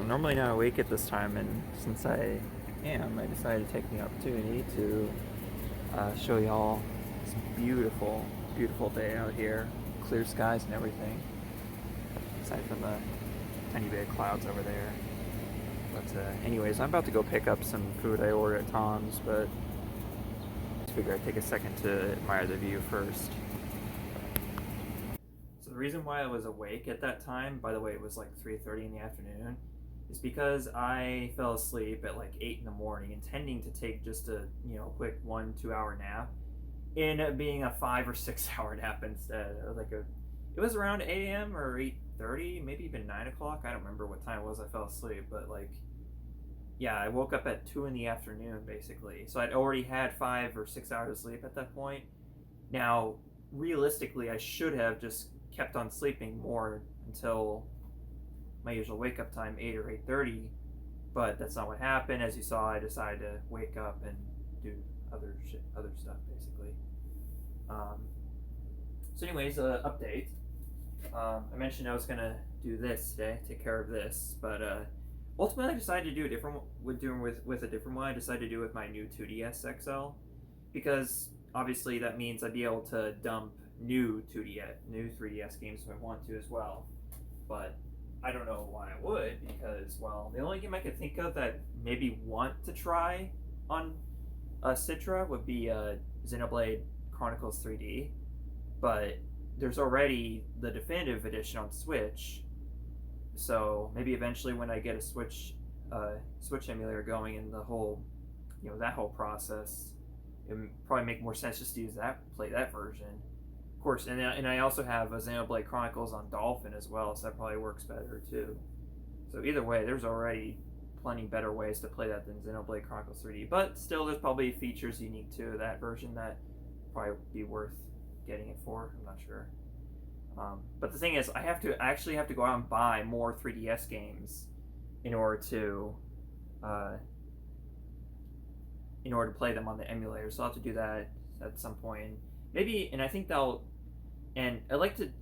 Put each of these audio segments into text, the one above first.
I'm normally not awake at this time, and since I am, I decided to take the opportunity to show y'all this beautiful, beautiful day out here. Clear skies and everything, aside from the tiny bit of clouds over there. But anyways, I'm about to go pick up some food I ordered at Tom's, but I figure I'd take a second to admire the view first. So the reason why I was awake at that time, by the way, it was like 3:30 in the afternoon, is because I fell asleep at like 8 in the morning, intending to take just a quick 1-2 hour nap. It ended up being a 5 or 6 hour nap instead. It was around 8 a.m. or 8:30, maybe even 9 o'clock. I don't remember what time it was I fell asleep, but yeah, I woke up at 2 in the afternoon basically. So I'd already had 5 or 6 hours of sleep at that point. Now, realistically, I should have just kept on sleeping more until my usual wake up time, 8 or 8:30, but that's not what happened. As you saw, I decided to wake up and do other stuff basically. Um, so, anyways, update. I mentioned I was gonna do this today, take care of this, but ultimately I decided to do a different with a different one. I decided to do it with my new 2DS XL because obviously that means I'd be able to dump new 3DS games if I want to as well. But I don't know why I would, because, well, the only game I could think of that maybe want to try on Citra would be Xenoblade Chronicles 3D, but there's already the definitive edition on Switch, so maybe eventually when I get a Switch emulator going and the whole, that whole process, it would probably make more sense just to play that version. Of course, and I also have a Xenoblade Chronicles on Dolphin as well, so that probably works better too. So either way, there's already plenty better ways to play that than Xenoblade Chronicles 3D. But still, there's probably features unique to that version that probably be worth getting it for. I'm not sure. But the thing is, I actually have to go out and buy more 3DS games in order to uh, play them on the emulator. So I'll have to do that at some point. Maybe, and I think and I'd like to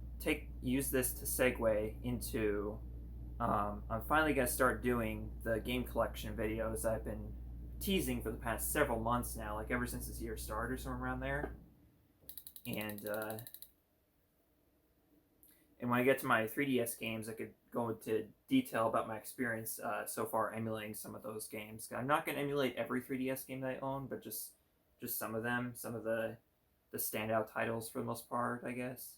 use this to segue into. I'm finally gonna start doing the game collection videos I've been teasing for the past several months now, like ever since this year started or somewhere around there. And when I get to my 3DS games, I could go into detail about my experience so far emulating some of those games. I'm not going to emulate every 3DS game that I own, but just some of them, some of the standout titles for the most part, I guess,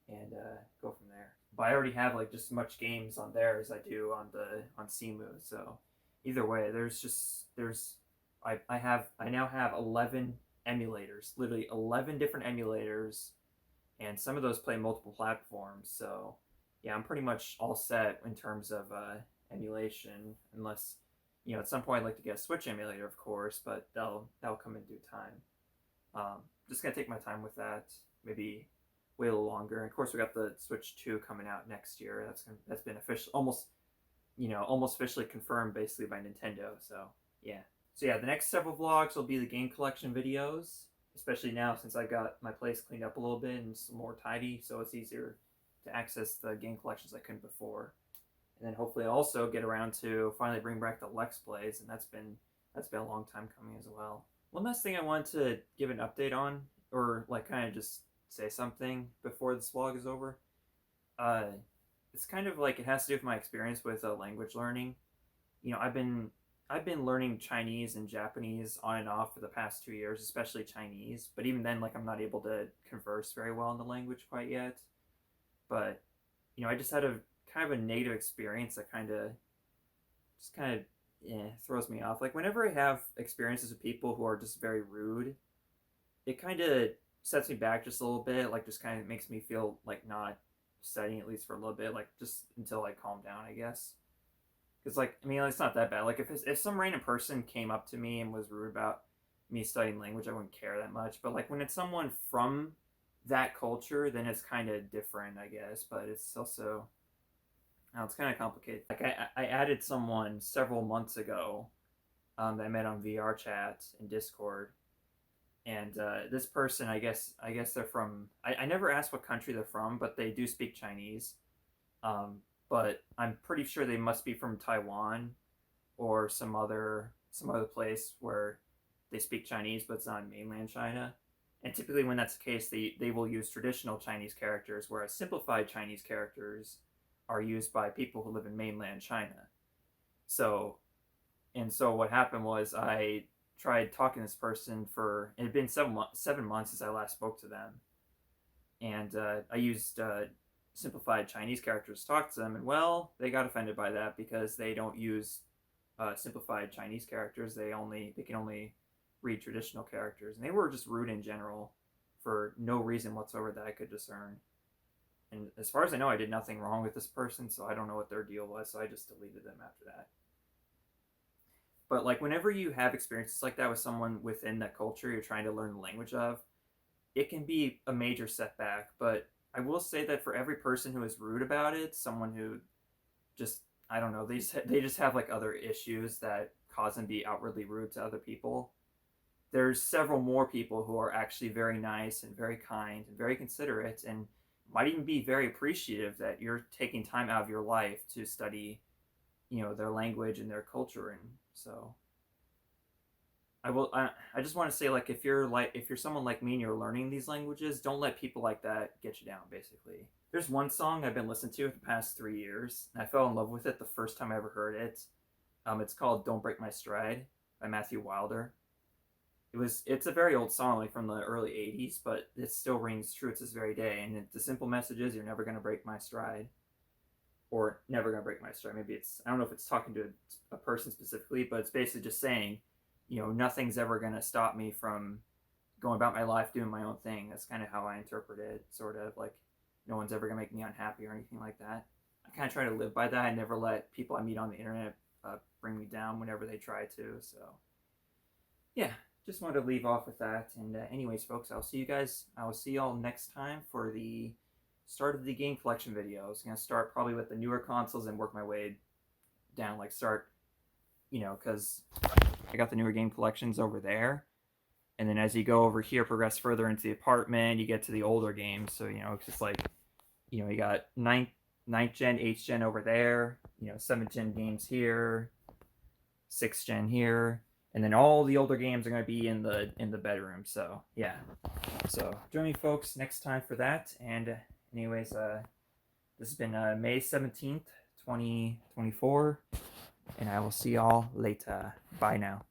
and go from there. But I already have like just as much games on there as I do on Cemu, so either way, I now have 11 emulators, literally 11 different emulators, and some of those play multiple platforms. So yeah, I'm pretty much all set in terms of emulation, unless at some point I'd like to get a Switch emulator, of course, but that'll come in due time. Just gonna take my time with that. Maybe wait a little longer. And of course, we got the Switch 2 coming out next year. That's been official, almost officially confirmed, basically by Nintendo. So yeah. So yeah, the next several vlogs will be the game collection videos, especially now since I got my place cleaned up a little bit and some more tidy, so it's easier to access the game collections I couldn't before. And then hopefully also get around to finally bring back the Lex Plays, and that's been a long time coming as well. One last thing I wanted to give an update on, or like kind of just say something before this vlog is over. It's kind of like it has to do with my experience with language learning. I've been learning Chinese and Japanese on and off for the past 2 years, especially Chinese. But even then, like, I'm not able to converse very well in the language quite yet. But I just had a kind of a negative experience that kind of throws me off. Like whenever I have experiences with people who are just very rude, it kind of sets me back just a little bit. Like just kind of makes me feel like not studying, at least for a little bit, like just until I calm down, I guess. Because like I mean, it's not that bad. Like if some random person came up to me and was rude about me studying language, I wouldn't care that much. But like when it's someone from that culture, then it's kind of different, I guess. But it's also, it's kind of complicated. Like I added someone several months ago that I met on VR chat in Discord, and this person, I guess they're from. I never asked what country they're from, but they do speak Chinese. but I'm pretty sure they must be from Taiwan or some other place where they speak Chinese, but it's not in mainland China. And typically, when that's the case, they will use traditional Chinese characters, whereas simplified Chinese characters are used by people who live in mainland China. So, and so what happened was I tried talking to this person for it had been 7 months since I last spoke to them, and I used simplified Chinese characters to talk to them, and well, they got offended by that because they don't use simplified Chinese characters. They can only read traditional characters, and they were just rude in general for no reason whatsoever that I could discern. And as far as I know, I did nothing wrong with this person, so I don't know what their deal was. So I just deleted them after that. But like whenever you have experiences like that with someone within that culture you're trying to learn the language of, it can be a major setback. But I will say that for every person who is rude about it, someone who just I don't know, they just have like other issues that cause them to be outwardly rude to other people. There's several more people who are actually very nice and very kind and very considerate and might even be very appreciative that you're taking time out of your life to study, their language and their culture. And so I just want to say, like, if you're someone like me and you're learning these languages, don't let people like that get you down, basically. There's one song I've been listening to for the past 3 years, and I fell in love with it the first time I ever heard it. It's called "Don't Break My Stride" by Matthew Wilder. It's a very old song, like from the early '80s, but it still rings true to this very day. And the simple message is, "You're never gonna break my stride," or "Never gonna break my stride." Maybe I don't know if it's talking to a person specifically, but it's basically just saying, nothing's ever gonna stop me from going about my life doing my own thing. That's kind of how I interpret it. Sort of like, no one's ever gonna make me unhappy or anything like that. I kind of try to live by that. I never let people I meet on the internet bring me down whenever they try to. So yeah, just wanted to leave off with that. And anyways, folks, I will see y'all next time for the start of the game collection video. I was gonna start probably with the newer consoles and work my way down. Like start, because I got the newer game collections over there, and then as you go over here, progress further into the apartment, you get to the older games. So it's just like, you got ninth gen, 8th gen over there. 7th gen games here, 6th gen here, and then all the older games are going to be in the bedroom. So yeah, so join me, folks, next time for that. And anyways, this has been May 17th, 2024, and I will see y'all later. Bye now.